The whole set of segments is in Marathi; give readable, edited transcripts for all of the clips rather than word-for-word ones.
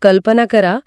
कल्पना करा,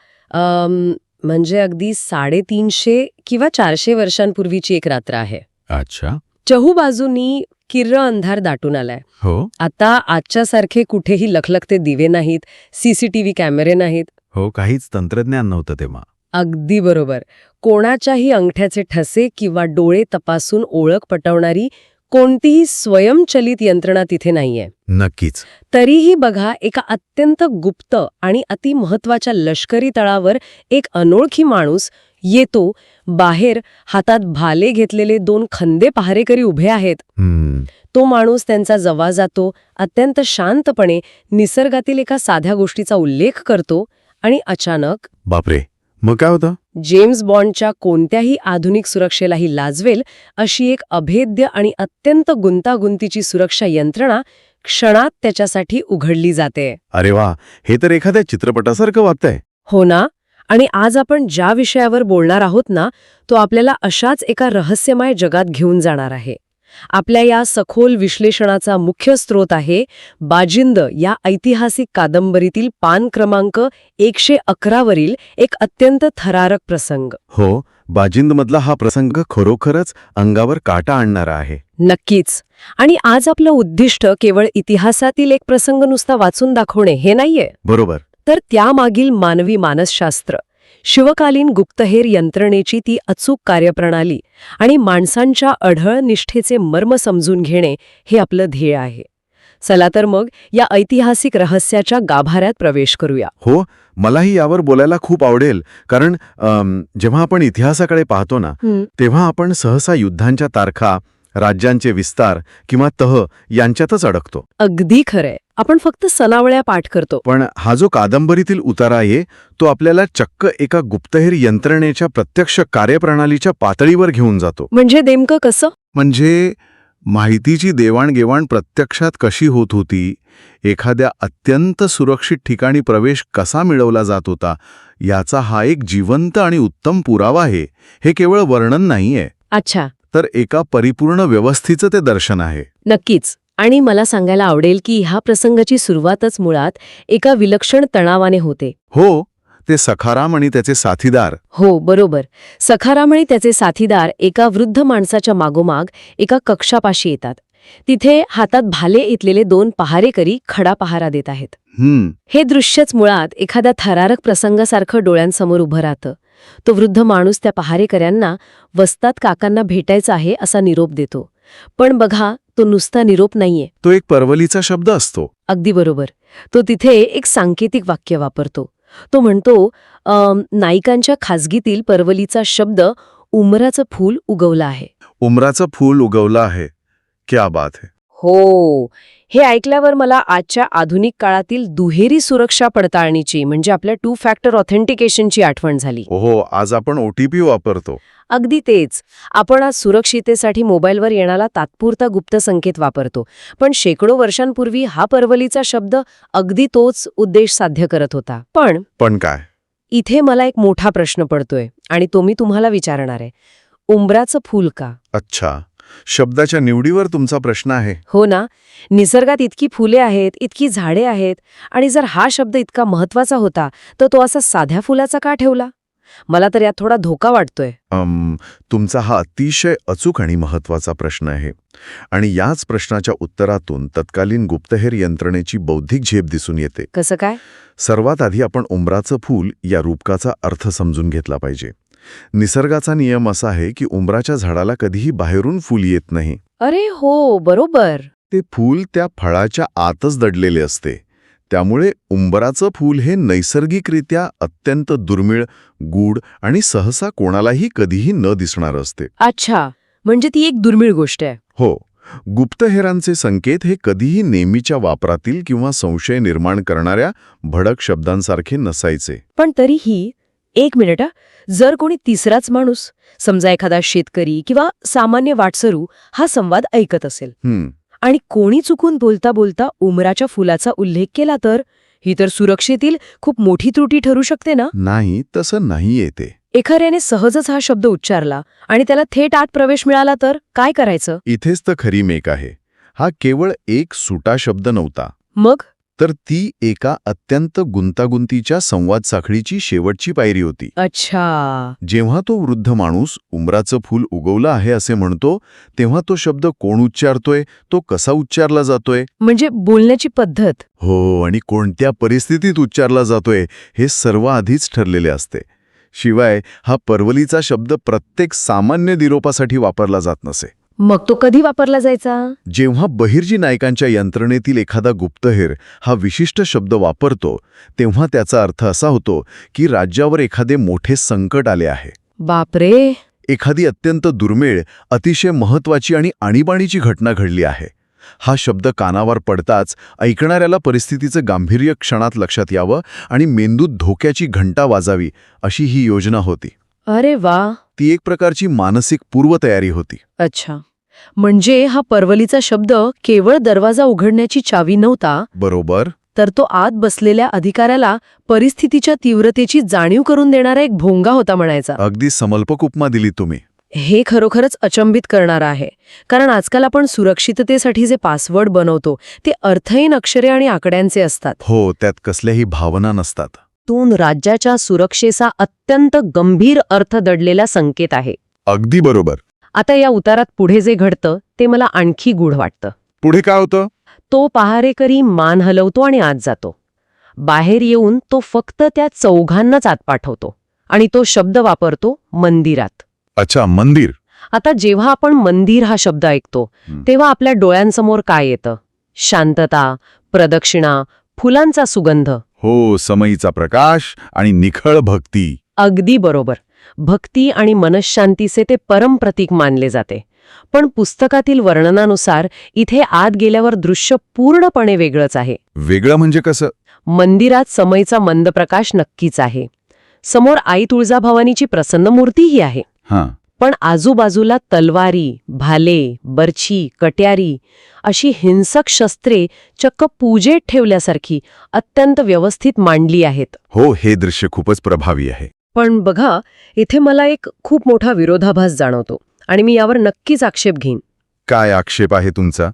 म्हणजे अगदी 350 किंवा 400 वर्षांपूर्वीची एक रात्र आहे. अच्छा. चहूबाजूंनी किर्र अंधार दाटून आलाय. हो आता आजच्यासारखे कुठेही लखलखते दिवे नाहीत, सीसीटीव्ही कॅमेरे नाहीत. हो, काहीच तंत्रज्ञान नव्हतं तेव्हा. अगदी बरोबर. कोणाच्याही अंगठ्याचे ठसे किंवा डोळे तपासून ओळख पटवणारी कोणतीही स्वयंचलित यंत्रणा तिथे नाहीये. नक्कीच. तरीही बघा, एका अत्यंत गुप्त आणि अतिमहत्वाच्या लष्करी तळावर एक अनोळखी माणूस येतो. बाहेर हातात भाले घेतलेले 2 खंदे पहारेकरी उभे आहेत. तो माणूस त्यांचा जवळ जातो, अत्यंत शांतपणे निसर्गातील एका साध्या गोष्टीचा उल्लेख करतो आणि अचानक बापरे, मग काय होतं? जेम्स बॉन्डच्या कोणत्याही आधुनिक सुरक्षेलाही लाजवेल अशी एक अभेद्य आणि अत्यंत गुंतागुंतीची सुरक्षा यंत्रणा क्षणात त्याच्यासाठी उघडली जाते. अरे वा, हे तर एखाद्या चित्रपटासारखं वाटतंय. हो ना? आणि आज आपण ज्या विषयावर बोलणार आहोत ना, तो आपल्याला अशाच एका रहस्यमय जगात घेऊन जाणार आहे. आपल्या या सखोल विश्लेषणाचा मुख्य स्रोत आहे बाजिंद या ऐतिहासिक कादंबरीतील पान क्रमांक 111 वरील एक अत्यंत थरारक प्रसंग. हो, बाजिंदमधला हा प्रसंग खरोखरच अंगावर काटा आणणारा आहे. नक्कीच. आणि आज आपलं उद्दिष्ट केवळ इतिहासातील एक प्रसंग नुसता वाचून दाखवणे हे नाहीये, बरोबर. तर त्यामागील मानवी मानसशास्त्र, शिवकालीन गुप्तहेर यंत्रणेची ती अचूक कार्यप्रणाली आणि माणसांच्या अढळ निष्ठेचे मर्म समजून घेणे हे आपलं ध्येय आहे. चला तर मग या ऐतिहासिक रहस्याच्या गाभाऱ्यात प्रवेश करूया. हो, मलाही यावर बोलायला खूप आवडेल, कारण जेव्हा आपण इतिहासाकडे पाहतो ना, तेव्हा आपण सहसा युद्धांच्या तारखा, राज्यांचे विस्तार किंवा तह यांच्यातच अडकतो. अगदी खरंय. आपण फक्त सनावळ्या पाठ करतो. पण हा जो कादंबरीतील उतारा आहे, तो आपल्याला चक्क एका गुप्तहेर यंत्रणेच्या प्रत्यक्ष कार्यप्रणालीच्या पातळीवर घेऊन जातो. म्हणजे नेमकं कसं? म्हणजे माहितीची देवाणघेवाण प्रत्यक्षात कशी होत होती, एखाद्या अत्यंत सुरक्षित ठिकाणी प्रवेश कसा मिळवला जात होता, याचा हा एक जिवंत आणि उत्तम पुरावा आहे. हे केवळ वर्णन नाहीये, अच्छा. तर एका परिपूर्ण व्यवस्थेचं ते दर्शन आहे. नक्कीच. आणि मला सांगायला आवडेल की ह्या प्रसंगाची सुरुवातच मुळात एका विलक्षण तणावाने होते. हो, ते सखाराम आणि त्याचे साथीदार. हो, बरोबर. सखाराम आणि त्याचे साथीदार एका वृद्ध माणसाच्या मागोमाग एका कक्षापाशी येतात. तिथे हातात भाले इतलेले 2 पहारेकरी खडा पहारा देत आहेत. हे दृश्यच मुळात एखाद्या थरारक प्रसंगासारखं डोळ्यांसमोर उभं राहतं. तो वृद्ध माणूस त्या पहारेकऱ्यांना वस्ताद काकांना भेटायचं आहे असा निरोप देतो. पण बघा, तो नुसता निरोप नाहीये. तो एक परवलीचा शब्द असतो. अगदी बरोबर. तो तिथे एक सांकेतिक वाक्य वापरतो. तो म्हणतो, नाईकांच्या खाजगीतील परवलीचा शब्द उमराचं फूल उगवलं आहे. उमराचं फूल उगवलं आहे. क्या बात है. हो, हे ऐकल्यावर मला आजच्या आधुनिक काळातील दुहेरी सुरक्षा पडताळणीची म्हणजे आपल्या 2 फॅक्टर ऑथेंटिकेशनची आठवण झाली. हो, आज आपण OTP वापरतो. अगदी तेच. आपण आज सुरक्षितेसाठी मोबाईलवर येणारा तात्पुरता गुप्त संकेत वापरतो. पण शेकडो वर्षांपूर्वी हा परवलीचा शब्द अगदी तोच उद्देश साध्य करत होता. पण काय? इथे मला एक मोठा प्रश्न पडतोय आणि तो मी तुम्हाला विचारणार आहे. उंबराचं फूल का? अच्छा, शब्दाच्या निवडीवर तुमचा प्रश्न आहे. हो ना. निसर्गात इतकी फुले आहेत, इतकी झाडे आहेत, आणि जर हा शब्द इतका महत्वाचा होता तर तो असा साध्या फुलाचा का ठेवला? मला तर यात थोडा धोका वाटतोय. तुमचा हा अतिशय अचूक आणि महत्वाचा प्रश्न आहे. आणि याच प्रश्नाच्या उत्तरातून तत्कालीन गुप्तहेर यंत्रणेची बौद्धिक झेप दिसून येते. कसं काय? सर्वात आधी आपण उंबराचं फूल या रूपकाचा अर्थ समजून घेतला पाहिजे. निसर्गाचा नियम असा आहे की उंबराच्या झाडाला कधीही बाहेरून फूल येत नाही. अरे हो, बरोबर. ते फूल त्या फळाच्या आतच दडलेले असते. त्यामुळे उंबराचं फूल हे नैसर्गिकरित्या अत्यंत दुर्मिळ, गूढ आणि सहसा कोणालाही कधीही न दिसणार असते. अच्छा, म्हणजे ती एक दुर्मिळ गोष्ट आहे. हो, गुप्तहेरांचे संकेत हे कधीही नेहमीच्या वापरातील किंवा संशय निर्माण करणाऱ्या भडक शब्दांसारखे नसायचे. पण तरीही एक मिनिट, जर कोणी तिसराच माणूस, समजा एखादा शेतकरी किंवा सामान्य वाटसरू, हा संवाद ऐकत असेल आणि कोणी चुकून बोलता बोलता उमराच्या फुलाचा उल्लेख केला, तर ही तर सुरक्षेतील खूप मोठी त्रुटी ठरू शकते ना? नाही, तसं नाही येते. एखाद्याने सहजच हा शब्द उच्चारला आणि त्याला थेट आत प्रवेश मिळाला तर काय करायचं? इथेच तर खरी मेक आहे. हा केवळ एक सुटा शब्द नव्हता. मग तर ती एका अत्यंत गुंतागुंतीच्या संवाद साखळीची शेवटची पायरी होती. अच्छा. जेव्हा तो वृद्ध माणूस उमराचं फूल उगवलं आहे असे म्हणतो, तेव्हा तो शब्द कोण उच्चारतोय, तो कसा उच्चारला जातोय, म्हणजे बोलण्याची पद्धत. हो, आणि कोणत्या परिस्थितीत उच्चारला जातोय हे सर्व आधीच ठरलेले असते. शिवाय हा परवलीचा शब्द प्रत्येक सामान्य निरोपासाठी वापरला जात नसे. मग तो कधी वापरला जायचा? जेव्हा बहिर्जी नायकांच्या यंत्रणेतील एखादा गुप्तहेर हा विशिष्ट शब्द वापरतो, तेव्हा त्याचा अर्थ असा होतो की राज्यावर एखादे मोठे संकट आले आहे. बापरे. एखादी अत्यंत दुर्मिळ, अतिशय महत्वाची आणि आणीबाणीची घटना घडली आहे. हा शब्द कानावर पडताच ऐकणाऱ्याला परिस्थितीचं गांभीर्य क्षणात लक्षात यावं आणि मेंदूत धोक्याची घंटा वाजावी, अशी ही योजना होती. अरे वा. ती एक प्रकारची मानसिक पूर्वतयारी होती. अच्छा. म्हणजे हा परवलीचा शब्द केवळ दरवाजा उघडण्याची चावी नव्हता, बरोबर. तर तो आत बसलेल्या अधिकाऱ्याला परिस्थितीच्या तीव्रतेची जाणीव करून देणारा एक भोंगा होता म्हणायचा. अगदी समर्पक उपमा दिली तुम्ही. हे खरोखरच अचंबित करणारं आहे, कारण आजकाल आपण सुरक्षिततेसाठी जे पासवर्ड बनवतो ते अर्थहीन अक्षरे आणि आकड्यांचे असतात. हो, त्यात कसल्याही भावना नसतात. तून राज्याच्या सुरक्षेचा अत्यंत गंभीर अर्थ दडलेला संकेत आहे. अगदी बरोबर. आता या उतारात पुढे जे घडतं ते मला आणखी गूढ वाटतं. पुढे काय होतं? तो पहारेकरी मान हलवतो आणि आत जातो. बाहेर येऊन तो फक्त त्या चौघांनाच आत पाठवतो आणि तो शब्द वापरतो, मंदिरात. अच्छा, मंदिर. आता जेव्हा आपण मंदिर हा शब्द ऐकतो तेव्हा आपल्या डोळ्यांसमोर काय येतं? शांतता, प्रदक्षिणा, फुलांचा सुगंध. हो, समईचा प्रकाश आणि निखळ भक्ती. अगदी बरोबर. भक्ती आणि मनःशांतीचे ते परमप्रतीक मानले जाते. पण पुस्तकातील वर्णनानुसार इथे आत गेल्यावर दृश्य पूर्णपणे वेगळंच आहे. वेगळं म्हणजे कसं? मंदिरात समईचा मंद प्रकाश नक्कीच आहे. समोर आई तुळजाभवानीची प्रसन्न मूर्तीही आहे. हां. पण आजूबाजूला तलवारी, भाले, बर्छी, कट्यारी अशी हिंसक शस्त्रे चक्क पूजेत ठेवल्यासारखी अत्यंत व्यवस्थित मांडली आहेत. हो, हे दृश्य खूपच प्रभावी आहे. पण बघा, इथे मला एक खूप मोठा विरोधाभास जाणवतो आणि मी यावर नक्कीच आक्षेप घेईन. काय आक्षेप आहे तुमचा?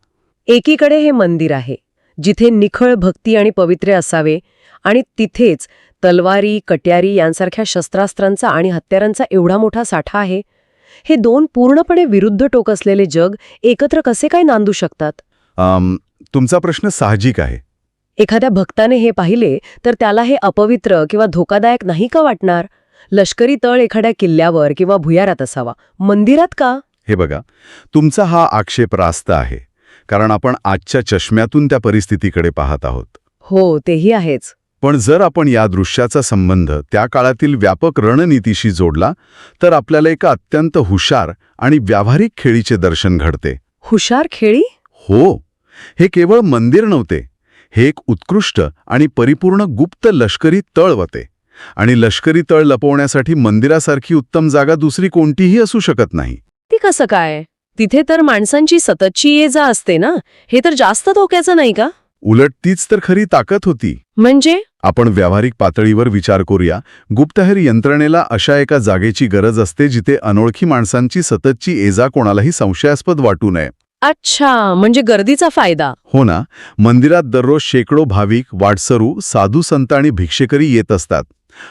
एकीकडे हे मंदिर आहे जिथे निखळ भक्ती आणि पवित्र्य असावे, आणि तिथेच तलवारी, कट्यारी यांसारख्या शस्त्रास्त्रांचा आणि हत्यारांचा एवढा मोठा साठा आहे. हे दोन पूर्णपणे विरुद्ध टोक असलेले जग एकत्र कसे काय नांदू शकतात? तुमचा प्रश्न साहजिक आहे. एखाद्या भक्ताने हे पाहिले तर त्याला हे अपवित्र किंवा धोकादायक नाही का वाटणार? लष्करी तळ एखाद्या किल्ल्यावर किंवा भुयारात असावा, मंदिरात का? हे बघा, तुमचा हा आक्षेप रास्त आहे, कारण आपण आजच्या चष्म्यातून त्या परिस्थितीकडे पाहत आहोत. हो, तेही आहेच. पण जर आपण या दृश्याचा संबंध त्या काळातील व्यापक रणनीतीशी जोडला तर आपल्याला एका अत्यंत हुशार आणि व्यावहारिक खेळीचे दर्शन घडते. हुशार खेळी? हो, हे केवळ मंदिर नव्हते. हे एक उत्कृष्ट आणि परिपूर्ण गुप्त लष्करी तळ होते. आणि लष्करी तळ लपवण्यासाठी मंदिरासारखी उत्तम जागा दुसरी कोणतीही असू शकत नाही. ती कसं काय? तिथे तर माणसांची सततची ये-जा असते ना, हे तर जास्त धोक्याचं नाही का? उलट तीच तर खरी ताकद होती. म्हणजे? आपण व्यावहारिक पातळीवर विचार करूया. गुप्तहेर यंत्रणेला अशा एका जागेची गरज असते जिथे अनोळखी माणसांची सततची ये-जा कोणालाही संशयास्पद वाटू नये. अच्छा, म्हणजे गर्दीचा फायदा. हो ना. मंदिरात दररोज शेकडो भाविक, वाटसरू, साधू संत आणि भिक्षेकरी येत असतात.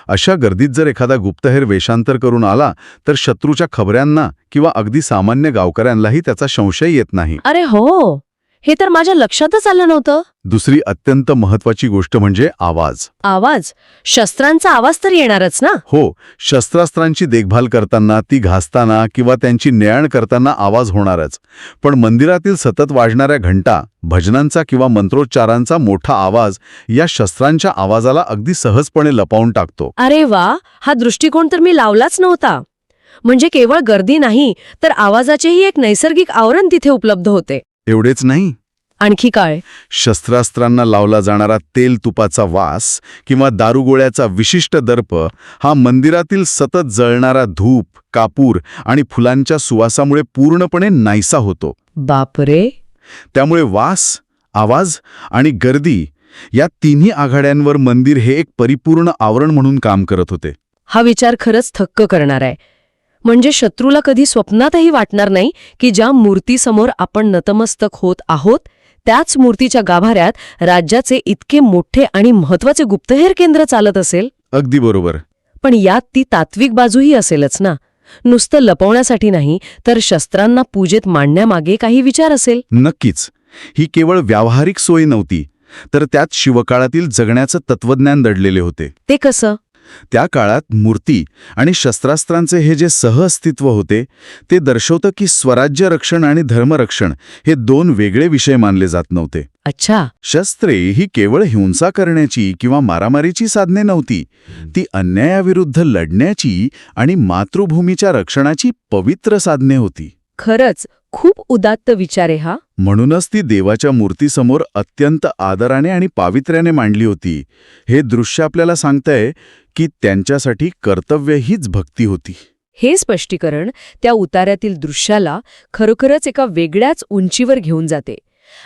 अशा गर्दीत जर एखादा गुप्तहेर वेषांतर करून आला तर शत्रूच्या खबऱ्यांना किंवा अगदी सामान्य गावकऱ्यांनाही त्याचा संशय येत नाही. अरे हो, हे तर माझ्या लक्षातच आलं नव्हतं. दुसरी अत्यंत महत्वाची गोष्ट म्हणजे आवाज. आवाज? शस्त्रांचा आवाज तर येणारच ना? हो, शस्त्रास्त्रांची देखभाल करताना, ती घासताना किंवा त्यांची ने-आण करताना आवाज होणारच. पण मंदिरातील सतत वाजणाऱ्या घंटा, भजनांचा किंवा मंत्रोच्चारांचा मोठा आवाज या शस्त्रांच्या आवाजाला अगदी सहजपणे लपवून टाकतो. अरे वा, हा दृष्टिकोन तर मी लावलाच नव्हता. म्हणजे केवळ गर्दी नाही तर आवाजाचेही एक नैसर्गिक आवरण तिथे उपलब्ध होते. एवढेच नाही, आणखी काय? शस्त्रास्त्रांना लावला जाणारा तेल तुपाचा वास किंवा दारुगोळ्याचा विशिष्ट दर्प हा मंदिरातील सतत जळणारा धूप, कापूर आणि फुलांच्या सुवासामुळे पूर्णपणे नाहीसा होतो. बापरे. त्यामुळे वास, आवाज आणि गर्दी या तिन्ही आघाड्यांवर मंदिर हे एक परिपूर्ण आवरण म्हणून काम करत होते. हा विचार खरंच थक्क करणार आहे. म्हणजे शत्रूला कधी स्वप्नातही वाटणार नाही की ज्या मूर्तीसमोर आपण नतमस्तक होत आहोत त्याच मूर्तीच्या गाभाऱ्यात राज्याचे इतके मोठे आणि महत्वाचे गुप्तहेर केंद्र चालत असेल. अगदी बरोबर. पण यात ती तात्विक बाजूही असेलच ना. नुसतं लपवण्यासाठी नाही, तर शस्त्रांना पूजेत मांडण्यामागे काही विचार असेल. नक्कीच. ही केवळ व्यावहारिक सोय नव्हती, तर त्यात शिवकाळातील जगण्याचं तत्वज्ञान दडलेले होते. ते कसं? त्या काळात मूर्ती आणि शस्त्रास्त्रांचे हे जे सहअस्तित्व होते ते दर्शवतं की स्वराज्य रक्षण आणि धर्मरक्षण हे दोन वेगळे विषय मानले जात नव्हते. अच्छा. शस्त्रे ही केवळ हिंसा करण्याची किंवा मारामारीची साधने नव्हती, ती अन्यायाविरुद्ध लढण्याची आणि मातृभूमीच्या रक्षणाची पवित्र साधने होती. खरंच खूप उदात्त विचार आहे हा. म्हणूनच ती देवाच्या मूर्तीसमोर अत्यंत आदराने आणि पावित्र्याने मांडली होती. हे दृश्य आपल्याला सांगतंय की त्यांच्यासाठी कर्तव्य हीच भक्ती होती. हे स्पष्टीकरण त्या उतार्यातील दृश्याला खरोखरच एका वेगळ्याच उंचीवर घेऊन जाते.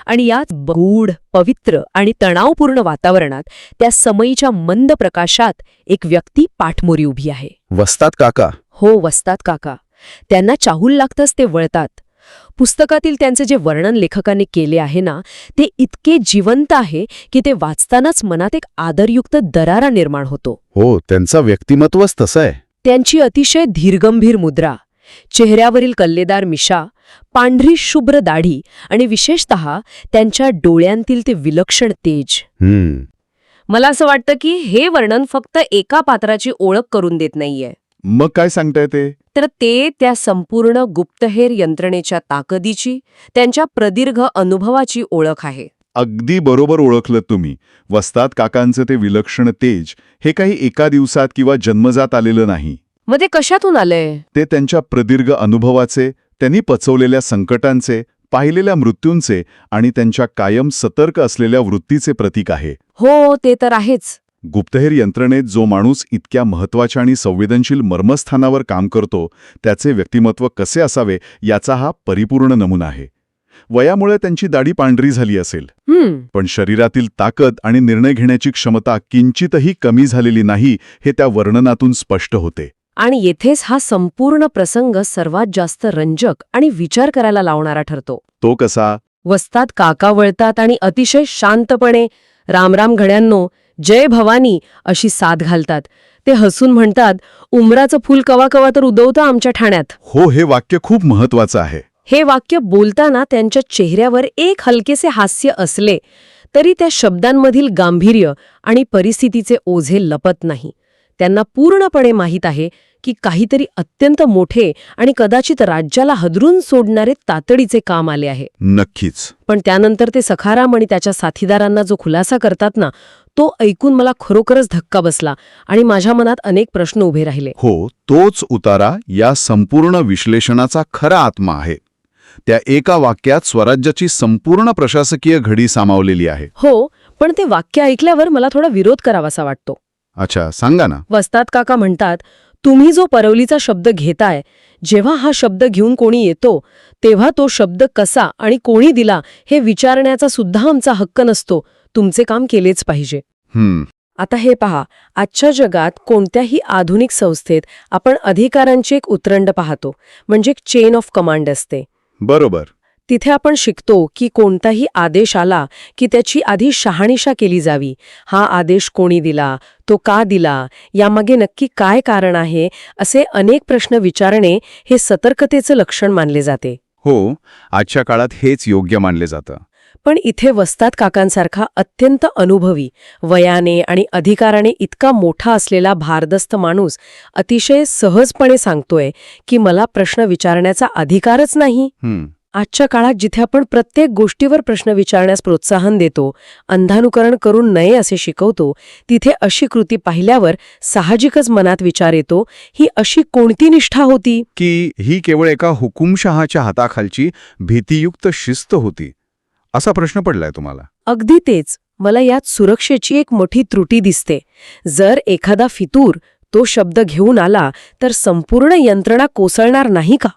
आणि यात गूढ, पवित्र आणि तणावपूर्ण वातावरणात त्या समयीच्या मंद प्रकाशात एक व्यक्ती पाठमोरी उभी आहे. वस्तात काका. हो, वस्तात काका. त्यांना चाहूल लागतंच ते वळतात. पुस्तकातील त्यांचे जे वर्णन लेखकाने केले आहे ना, ते इतके जिवंत आहे की ते वाचतानाच मनात एक आदरयुक्त दरारा निर्माण होतो. हो, त्यांचा व्यक्तिमत्वच तसं आहे. त्यांची अतिशय धीरगंभीर मुद्रा, चेहऱ्यावरील कल्लेदार मिशा, पांढरी शुभ्र दाढी आणि विशेषतः त्यांच्या डोळ्यांतील ते विलक्षण तेज. मला असं वाटतं की हे वर्णन फक्त एका पात्राची ओळख करून देत नाहीये. मग काय सांगताय ते? तर ते त्या संपूर्ण गुप्तहेर यंत्रणेच्या ताकदीची, त्यांच्या प्रदीर्घ अनुभवाची ओळख आहे. अगदी बरोबर ओळखलं तुम्ही. वस्तात काकांचं ते विलक्षण तेज हे काही एका दिवसात किंवा जन्मजात आलेलं नाही. मग ते कशातून आलंय? ते त्यांच्या प्रदीर्घ अनुभवाचे, त्यांनी पचवलेल्या संकटांचे, पाहिलेल्या मृत्यूंचे आणि त्यांच्या कायम सतर्क असलेल्या वृत्तीचे प्रतीक आहे. हो, ते तर आहेच. गुप्तहेर यंत्रणेत जो माणूस इतक्या महत्त्वाच्या आणि संवेदनशील मर्मस्थानावर काम करतो, त्याचे व्यक्तिमत्व कसे असावे याचा हा परिपूर्ण नमुना आहे. वयामुळे त्यांची दाढी पांढरी झाली असेल, पण शरीरातील ताकद आणि निर्णय घेण्याची क्षमता किंचितही कमी झालेली नाही हे त्या वर्णनातून स्पष्ट होते. आणि येथेच हा संपूर्ण प्रसंग सर्वात जास्त रंजक आणि विचार करायला लावणारा ठरतो. तो कसा? वस्तात काका वळतात आणि अतिशय शांतपणे रामराम घड्यांनो, जय भवानी अशी साद घालतात. ते हसून म्हणतात, उमराचं फूल कवा कवा तर उदवतं आमच्या ठाण्यात. हो, हे वाक्य खूप महत्वाचं आहे. हे वाक्य बोलताना त्यांच्या चेहऱ्यावर एक हलकेसे हास्य असले तरी त्या शब्दांमधील गांभीर्य आणि परिस्थितीचे ओझे लपत नाही. त्यांना पूर्णपणे माहीत आहे की काहीतरी अत्यंत मोठे आणि कदाचित राज्याला हादरून सोडणारे तातडीचे काम आले आहे. नक्कीच. पण त्यानंतर ते सखाराम आणि त्याच्या साथीदारांना जो खुलासा करतात ना, तो ऐकून मला खरोखरच धक्का बसला आणि माझ्या मनात अनेक प्रश्न उभे राहिले. हो, तोच उतारा या संपूर्ण विश्लेषणाचा खरा आत्मा आहे. त्या एका वाक्यात स्वराज्याची संपूर्ण प्रशासकीय घडी सामावलेली आहे. हो, पण ते वाक्य ऐकल्यावर मला थोडा विरोध करावासा वाटतो. अच्छा, सांगा ना. वस्तात काका म्हणतात, तुम्ही जो परवलीचा शब्द घेताय, जेव्हा हा शब्द घेऊन कोणी येतो तेव्हा तो शब्द कसा आणि कोणी दिला हे विचारण्याचा सुद्धा आमचा हक्क नसतो. तुमचे काम केलेच पाहिजे. आता हे पहा, आजच्या जगात कोणत्याही आधुनिक संस्थेत आपण अधिकारांची एक उतरंड पाहतो, म्हणजे एक चेन ऑफ कमांड असते. बरोबर. तिथे आपण शिकतो की कोणताही आदेश आला की त्याची आधी शहानिशा केली जावी. हा आदेश कोणी दिला, तो का दिला, यामागे नक्की काय कारण आहे, असे अनेक प्रश्न विचारणे हे सतर्कतेचं लक्षण मानले जाते. हो, आजच्या काळात हेच योग्य मानले जातं. पण इथे वस्तात काकांसारखा अत्यंत अनुभवी, वयाने आणि अधिकाराने इतका मोठा असलेला भारदस्त माणूस अतिशय सहजपणे सांगतोय की मला प्रश्न विचारण्याचा अधिकारच नाही. आजच्या काळात जिथे आपण प्रत्येक गोष्टीवर प्रश्न विचारण्यास प्रोत्साहन देतो, अंधानुकरण करून नये असे शिकवतो, तिथे अशी कृती पाहिल्यावर साहजिकच मनात विचार येतो, ही अशी कोणती निष्ठा होती की ही केवळ एका हुकुमशहाच्या हाताखालची भीतियुक्त शिस्त होती, असा प्रश्न पडलाय तुम्हाला? अगदी तेच. मला यात सुरक्षेची एक मोठी त्रुटी दिसते. जर एखादा फितूर तो शब्द घेऊन आला तर संपूर्ण यंत्रणा कोसळणार नाही का?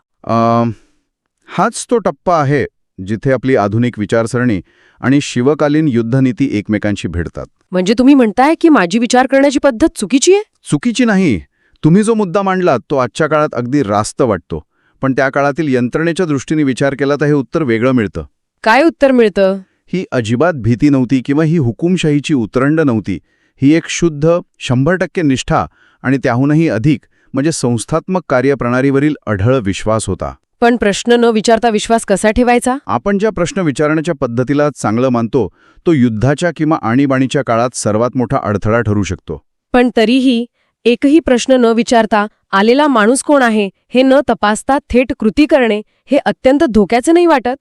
हाच तो टप्पा आहे जिथे आपली आधुनिक विचारसरणी आणि शिवकालीन युद्धनीती एकमेकांशी भिडतात. म्हणजे तुम्ही म्हणताय की माझी विचार करण्याची पद्धत चुकीची आहे? चुकीची नाही. तुम्ही जो मुद्दा मांडलात तो आजच्या काळात अगदी रास्त वाटतो, पण त्या काळातील यंत्रणेच्या दृष्टीने विचार केला तर हे उत्तर वेगळं मिळतं. काय उत्तर मिळतं? ही अजिबात भीती नव्हती किंवा ही हुकुमशाहीची उतरंड नव्हती. ही एक शुद्ध 100% निष्ठा आणि त्याहूनही अधिक म्हणजे संस्थात्मक कार्यप्रणालीवरील अढळ विश्वास होता. पण प्रश्न न विचारता विश्वास कसा ठेवायचा? आपण ज्या प्रश्न विचारण्याच्या पद्धतीला चांगलं मानतो तो युद्धाच्या किंवा आणीबाणीच्या काळात सर्वात मोठा अडथळा ठरू शकतो. पण तरीही एकही प्रश्न न विचारता आलेला माणूस कोण आहे हे न तपासता थेट कृती करणे हे अत्यंत धोक्याचं नाही वाटत?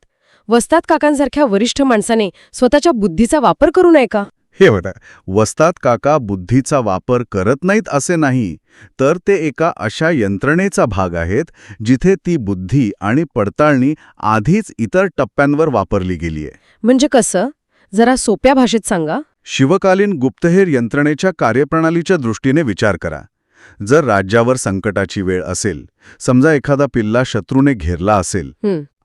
वस्ताद काकांसारख्या वरिष्ठ माणसाने स्वतःच्या बुद्धीचा वापर करू नये का? हे बघा, वस्ताद काका बुद्धीचा वापर करत नाहीत असे नाही, तर ते एका अशा यंत्रणेचा भाग आहेत जिथे ती बुद्धी आणि पडताळणी आधीच इतर टप्प्यांवर वापरली गेलीय. म्हणजे कसं? जरा सोप्या भाषेत सांगा. शिवकालीन गुप्तहेर यंत्रणेच्या कार्यप्रणालीच्या दृष्टीने विचार करा. जर राज्यावर संकटाची वेळ असेल, समजा एखादा पिल्ला शत्रूने घेरला असेल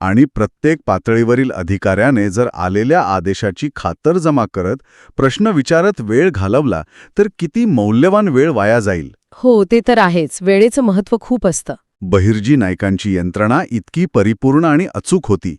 आणि प्रत्येक पातळीवरील अधिकाऱ्याने जर आलेल्या आदेशाची खातरजमा करत प्रश्न विचारत वेळ घालवला तर किती मौल्यवान वेळ वाया जाईल. हो, ते तर आहेच. वेळेचं महत्त्व खूप असतं. बहिर्जी नायकांची यंत्रणा इतकी परिपूर्ण आणि अचूक होती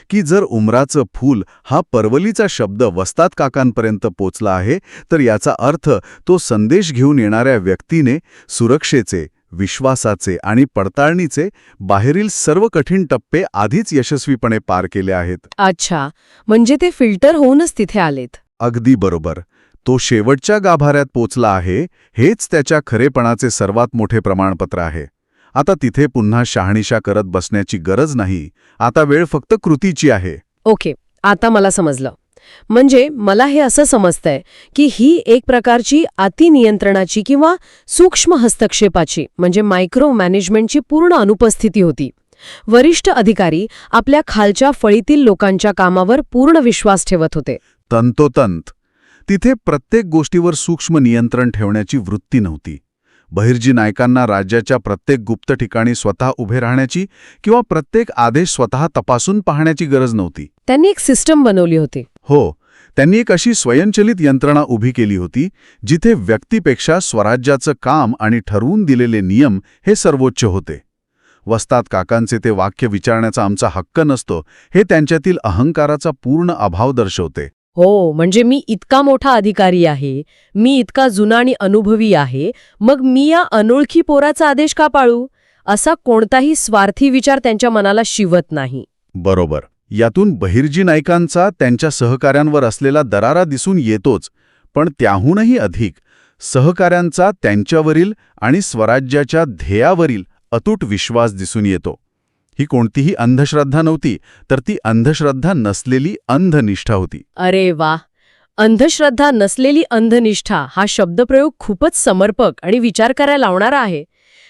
की जर उमराचं फूल हा परवलीचा शब्द वस्ताद काकांपर्यंत पोचला आहे तर याचा अर्थ तो संदेश घेऊन येणाऱ्या व्यक्तीने सुरक्षेचे, विश्वासाचे आणि पडताळणीचे बाहेरील सर्व कठीण टप्पे आधीच यशस्वीपणे पार केले आहेत. अच्छा, म्हणजे ते फिल्टर होऊनच तिथे आलेत. अगदी बरोबर. तो शेवटच्या गाभाऱ्यात पोचला आहे, हेच त्याच्या खरेपणाचे सर्वात मोठे प्रमाणपत्र आहे. आता तिथे पुन्हा शहानिशा करत बसण्याची गरज नाही. आता वेळ फक्त कृतीची आहे. ओके, आता मला समजलं. म्हणजे मला हे असं समजतंय की ही एक प्रकारची अतिनियंत्रणाची किंवा सूक्ष्म हस्तक्षेपाची म्हणजे मायक्रो मॅनेजमेंटची पूर्ण अनुपस्थिती होती. वरिष्ठ अधिकारी आपल्या खालच्या फळीतील लोकांच्या कामावर पूर्ण विश्वास ठेवत होते. तंतोतंत. तिथे प्रत्येक गोष्टीवर सूक्ष्म नियंत्रण ठेवण्याची वृत्ती नव्हती. बहिर्जी नायकांना राज्याच्या प्रत्येक गुप्त ठिकाणी स्वतः उभे राहण्याची किंवा प्रत्येक आदेश स्वतः तपासून पाहण्याची गरज नव्हती. त्यांनी एक सिस्टम बनवली होती. हो, त्यांनी एक अशी स्वयंचलित यंत्रणा उभी केली होती जिथे व्यक्तीपेक्षा स्वराज्याचं काम आणि ठरवून दिलेले नियम हे सर्वोच्च होते. वस्ताद काकांचे ते वाक्य विचारण्याचा आमचा हक्क नसतो हे त्यांच्यातील अहंकाराचा पूर्ण अभाव दर्शवते. हो, म्हणजे मी इतका मोठा अधिकारी आहे, मी इतका जुना आणि अनुभवी आहे, मग मी या अनोळखी पोराचा आदेश का पाळू? असा कोणताही स्वार्थी विचार त्यांच्या मनाला शिवत नाही. बरोबर. यातून बहिर्जी नायकांचा त्यांच्या सहकाऱ्यांवर असलेला दरारा दिसून येतोच, पण त्याहूनही अधिक सहकाऱ्यांचा त्यांच्यावरील आणि स्वराज्याच्या ध्येयावरील अतूट विश्वास दिसून येतो. ही कोणतीही अंधश्रद्धा नव्हती, तर ती अंधश्रद्धा नसलेली अंधनिष्ठा होती. अरे वा, अंधश्रद्धा नसलेली अंधनिष्ठा हा शब्दप्रयोग खूपच समर्पक आणि विचार करायला लावणारा आहे.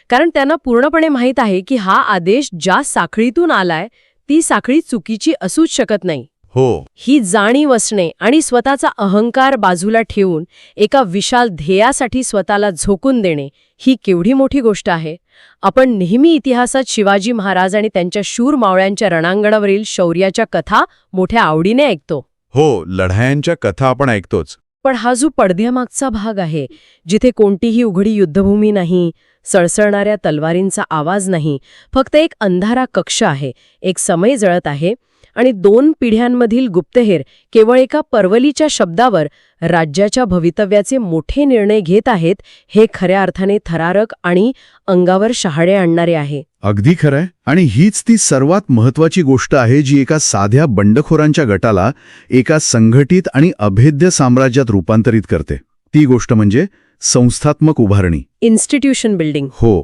कारण त्यांना पूर्णपणे माहीत आहे की हा आदेश ज्या साखळीतून आलाय ती साखळी चुकीची असूच शकत नाही. हो, ही जाणीव असणे आणि स्वतःचा अहंकार बाजूला ठेवून एका विशाल ध्येयासाठी स्वतःला झोकून देणे ही केवढी मोठी गोष्ट आहे. आपण नेहमी इतिहासात शिवाजी महाराज आणि त्यांच्या शूर मावळ्यांच्या रणांगणावरील शौर्याच्या कथा मोठ्या आवडीने ऐकतो. हो, लढायांच्या कथा आपण ऐकतोच. पण हा जो पडद्यामागचा भाग आहे, जिथे कोणतीही उघडी युद्धभूमी नाही, सळसळणाऱ्या तलवारींचा आवाज नाही, फक्त एक अंधारा कक्ष आहे, एक समय जळत आहे आणि 2 पिढ्यांमधील गुप्तहेर केवळ एका परवलीच्या शब्दावर राज्याच्या भवितव्याचे मोठे निर्णय घेत आहेत, हे खऱ्या अर्थाने थरारक आणि अंगावर शहाळे आणणारे आहे. अगदी खरंय. आणि हीच ती सर्वात महत्वाची गोष्ट आहे जी एका साध्या बंडखोरांच्या गटाला एका संघटित आणि अभेद्य साम्राज्यात रूपांतरित करते. ती गोष्ट म्हणजे संस्थात्मक उभारणी, इन्स्टिट्यूशन बिल्डिंग. हो,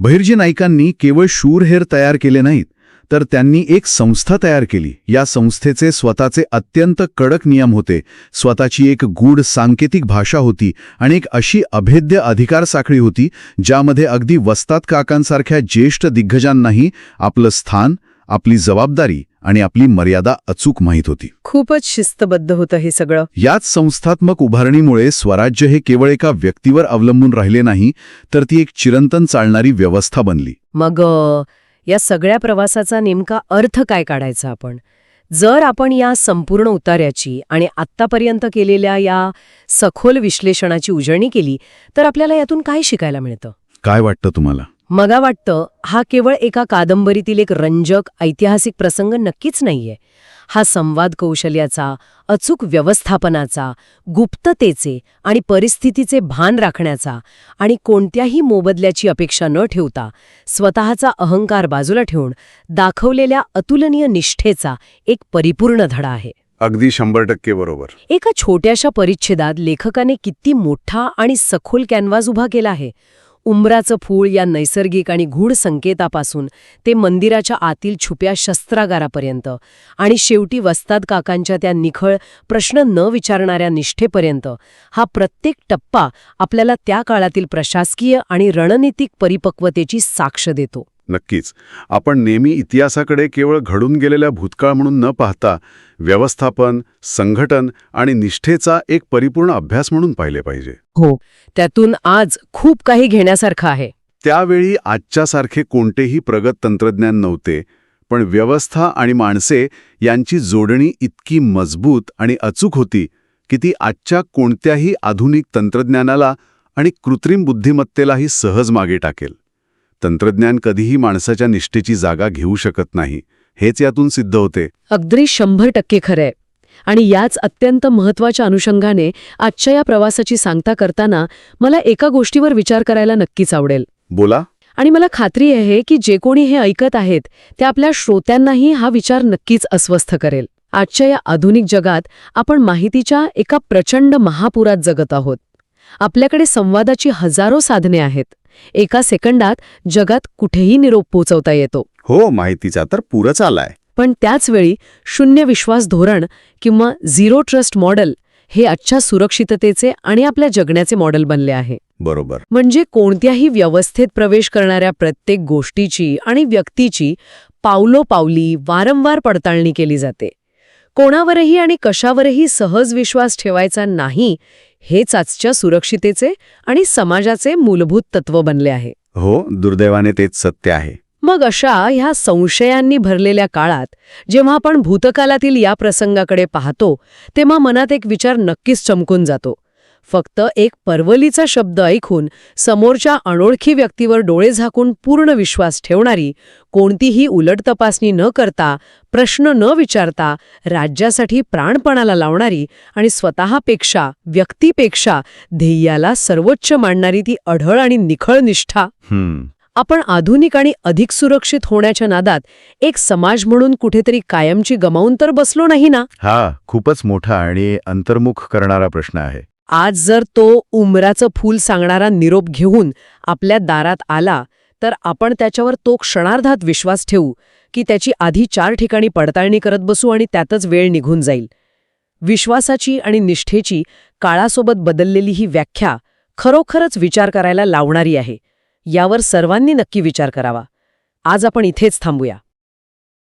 बहिर्जी नायकांनी केवळ शूरहेर तयार केले नाहीत, तर त्यांनी एक संस्था तयार केली. या संस्थेचे स्वतःचे अत्यंत कडक नियम होते, स्वतःची एक गूढ सांकेतिक भाषा होती आणि एक अशी अभेद्य अधिकार साखळी होती ज्यामध्ये अगदी वस्ताद काकांसारख्या ज्येष्ठ दिग्गजांनाही आपलं स्थान, आपली जबाबदारी आणि आपली मर्यादा अचूक माहीत होती. खूपच शिस्तबद्ध होतं हे सगळं. याच संस्थात्मक उभारणीमुळे स्वराज्य हे केवळ एका व्यक्तीवर अवलंबून राहिले नाही, तर ती एक चिरंतन चालणारी व्यवस्था बनली. मग या सगळ्या प्रवासाचा नेमका अर्थ काय काढायचा आपण? जर आपण या संपूर्ण उतार्याची आणि आत्तापर्यंत केलेल्या या सखोल विश्लेषणाची उजळणी केली तर आपल्याला यातून काय शिकायला मिळतं? काय वाटतं तुम्हाला? मला वाटतं हा केवळ एका कादंबरीतील एक रंजक ऐतिहासिक प्रसंग नक्कीच नाहीये. हा संवाद कौशल्याचा, अचूक व्यवस्थापनाचा, गुप्ततेचे आणि परिस्थितीचे भान राखण्याचा आणि कोणत्याही मोबदल्याची अपेक्षा न ठेवता स्वतःचा अहंकार बाजूला ठेवून दाखवलेल्या अतुलनीय निष्ठेचा एक परिपूर्ण धडा आहे. अगदी 100% बरोबर. एका छोट्याशा परिच्छेदात लेखकाने किती मोठा आणि सखोल कॅनव्हास उभा केला आहे. उंबराचं फूल या नैसर्गिक आणि गूढ संकेतापासून ते मंदिराच्या आतील छुप्या शस्त्रागारापर्यंत आणि शेवटी वस्ताद काकांच्या त्या निखळ प्रश्न न विचारणाऱ्या निष्ठेपर्यंत हा प्रत्येक टप्पा आपल्याला त्या काळातील प्रशासकीय आणि रणनीतिक परिपक्वतेची साक्ष देतो. नक्कीच. आपण नेहमी इतिहासाकडे केवळ घडून गेलेल्या भूतकाळ म्हणून न पाहता व्यवस्थापन, संघटन आणि निष्ठेचा एक परिपूर्ण अभ्यास म्हणून पाहिले पाहिजे. हो, त्यातून आज खूप काही घेण्यासारखं आहे. त्यावेळी आजच्यासारखे कोणतेही प्रगत तंत्रज्ञान नव्हते, पण व्यवस्था आणि माणसे यांची जोडणी इतकी मजबूत आणि अचूक होती की ती आजच्या कोणत्याही आधुनिक तंत्रज्ञानाला आणि कृत्रिम बुद्धिमत्तेलाही सहज मागे टाकेल. तंत्रज्ञान कधीही माणसाच्या निष्ठेची जागा घेऊ शकत नाही, हेच यातून सिद्ध होते. अगदी 100% खरंय. आणि याच अत्यंत महत्त्वाच्या अनुषंगाने आजच्या या प्रवासाची सांगता करताना मला एका गोष्टीवर विचार करायला नक्कीच आवडेल. बोला. आणि मला खात्री आहे की जे कोणी हे ऐकत आहेत ते आपल्या श्रोत्यांनाही हा विचार नक्कीच अस्वस्थ करेल. आजच्या या आधुनिक जगात आपण माहितीच्या एका प्रचंड महापुरात जगत आहोत. आपल्याकडे संवादाची हजारो साधने आहेत. एका सेकंदात जगात कुठेही निरोप पोहोचवता येतो. हो, माहितीचा तर पुरच आलाय. पण त्याचवेळी शून्य विश्वास धोरण किंवा झिरो ट्रस्ट मॉडेल हे आजच्या सुरक्षिततेचे आणि आपल्या जगण्याचे मॉडेल बनले आहे. बरोबर. म्हणजे कोणत्याही व्यवस्थेत प्रवेश करणाऱ्या प्रत्येक गोष्टीची आणि व्यक्तीची पावलोपावली वारंवार पडताळणी केली जाते. कोणावरही आणि कशावरही सहज विश्वास ठेवायचा नाही, हेच आजच्या सुरक्षितेचे आणि समाजाचे मूलभूत तत्व बनले आहे. हो, दुर्दैवाने तेच सत्य आहे. मग अशा ह्या संशयांनी भरलेल्या काळात जेव्हा आपण भूतकालातील या प्रसंगाकडे पाहतो तेव्हा मनात एक विचार नक्कीच चमकून जातो. फक्त एक परवलीचा शब्द ऐकून समोरच्या अनोळखी व्यक्तीवर डोळे झाकून पूर्ण विश्वास ठेवणारी, कोणतीही उलट तपासणी न करता, प्रश्न न विचारता राज्यासाठी प्राणपणाला लावणारी आणि स्वतःपेक्षा, व्यक्तीपेक्षा ध्येयाला सर्वोच्च मानणारी ती अढळ आणि निखळ निष्ठा. आपण आधुनिक आणि अधिक सुरक्षित होण्याच्या नादात एक समाज म्हणून कुठेतरी कायमची गमावून तर बसलो नाही ना? हा खूपच मोठा आणि अंतर्मुख करणारा प्रश्न आहे. आज जर तो उंबराचं फूल सांगणारा निरोप घेऊन आपल्या दारात आला तर आपण त्याच्यावर तो क्षणार्धात विश्वास ठेवू की त्याची आधी 4 ठिकाणी पडताळणी करत बसू आणि त्यातच वेळ निघून जाईल. विश्वासाची आणि निष्ठेची काळासोबत बदललेली ही व्याख्या खरोखरच विचार करायला लावणारी आहे. यावर सर्वांनी नक्की विचार करावा. आज आपण इथेच थांबूया.